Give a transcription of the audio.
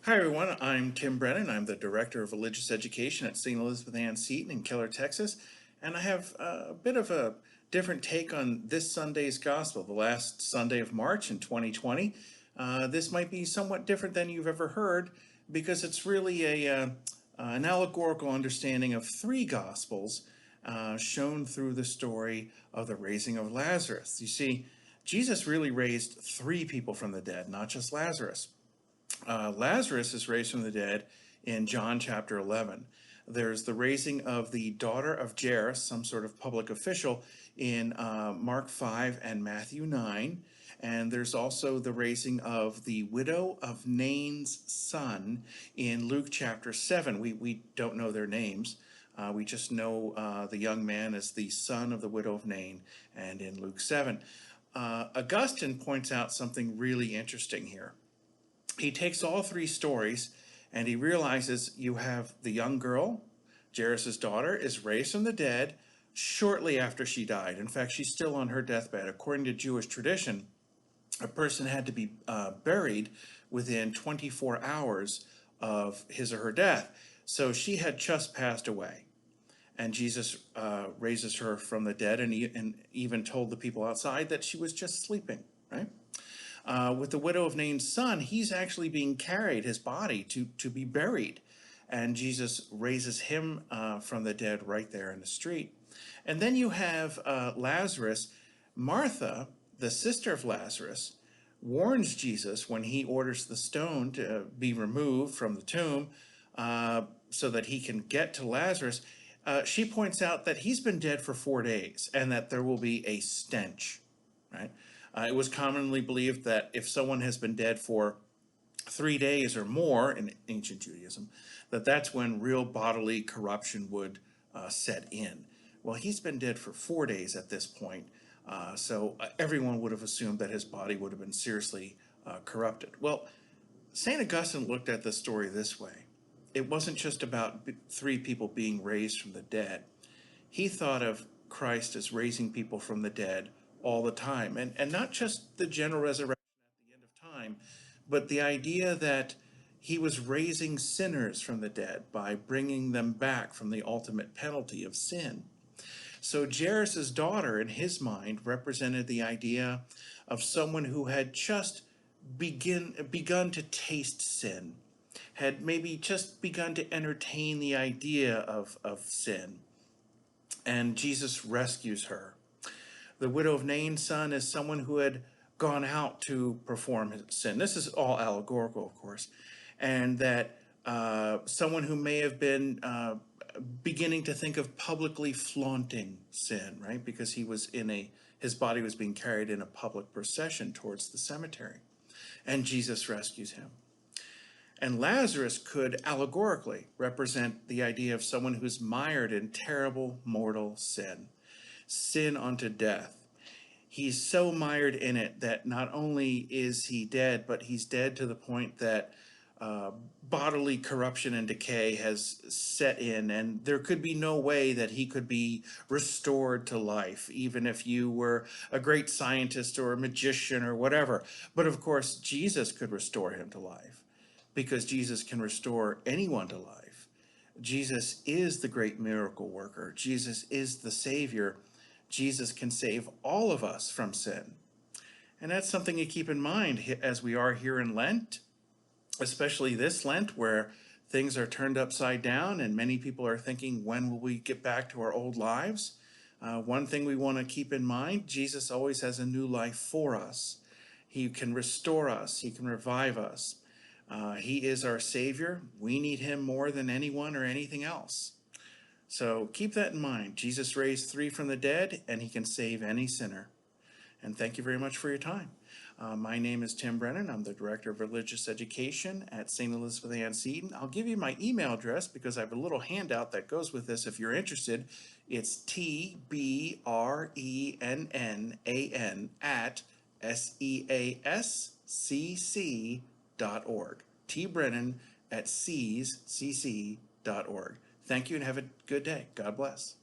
Hi everyone, I'm Tim Brennan. I'm the Director of Religious Education at St. Elizabeth Ann Seton in Keller, Texas. And I have a bit of a different take on this Sunday's Gospel, the last Sunday of March in 2020. This might be somewhat different than you've ever heard because it's really an allegorical understanding of three Gospels shown through the story of the raising of Lazarus. You see, Jesus really raised three people from the dead, not just Lazarus. Lazarus is raised from the dead in John chapter 11. There's the raising of the daughter of Jairus, some sort of public official, in Mark 5 and Matthew 9. And there's also the raising of the widow of Nain's son in Luke chapter 7. We don't know their names. We just know the young man as the son of the widow of Nain, and in Luke 7. Augustine points out something really interesting here. He takes all three stories and he realizes you have the young girl, Jairus' daughter, is raised from the dead shortly after she died. In fact, she's still on her deathbed. According to Jewish tradition, a person had to be buried within 24 hours of his or her death. So she had just passed away. And Jesus raises her from the dead and even told the people outside that she was just sleeping, right? With the widow of Nain's son, he's actually being carried, his body, to be buried. And Jesus raises him from the dead right there in the street. And then you have Lazarus. Martha, the sister of Lazarus, warns Jesus when he orders the stone to be removed from the tomb so that he can get to Lazarus. She points out that he's been dead for 4 days and that there will be a stench, right? It was commonly believed that if someone has been dead for 3 days or more in ancient Judaism, that's when real bodily corruption would set in. Well, he's been dead for 4 days at this point, so everyone would have assumed that his body would have been seriously corrupted. Well, St. Augustine looked at the story this way. It wasn't just about three people being raised from the dead. He thought of Christ as raising people from the dead all the time, and not just the general resurrection at the end of time, but the idea that he was raising sinners from the dead by bringing them back from the ultimate penalty of sin. So Jairus' daughter, in his mind, represented the idea of someone who had just begun to taste sin, had maybe just begun to entertain the idea of sin, and Jesus rescues her. The widow of Nain's son is someone who had gone out to perform his sin. This is all allegorical, of course, and that someone who may have been beginning to think of publicly flaunting sin, right? Because his body was being carried in a public procession towards the cemetery, and Jesus rescues him. And Lazarus could allegorically represent the idea of someone who's mired in terrible mortal sin unto death. He's so mired in it that not only is he dead, but he's dead to the point that bodily corruption and decay has set in, and there could be no way that he could be restored to life, even if you were a great scientist or a magician or whatever. But of course, Jesus could restore him to life, because Jesus can restore anyone to life. Jesus is the great miracle worker. Jesus is the Savior. Jesus can save all of us from sin. And that's something to keep in mind as we are here in Lent, especially this Lent, where things are turned upside down and many people are thinking, when will we get back to our old lives? One thing we want to keep in mind, Jesus always has a new life for us. He can restore us. He can revive us. He is our Savior. We need him more than anyone or anything else. So keep that in mind. Jesus raised three from the dead, and he can save any sinner. And thank you very much for your time. My name is Tim Brennan. I'm the Director of Religious Education at St. Elizabeth Ann Seton. I'll give you my email address because I have a little handout that goes with this if you're interested. It's tbrennan at seascc.org. tbrennan at seascc.org. Thank you and have a good day. God bless.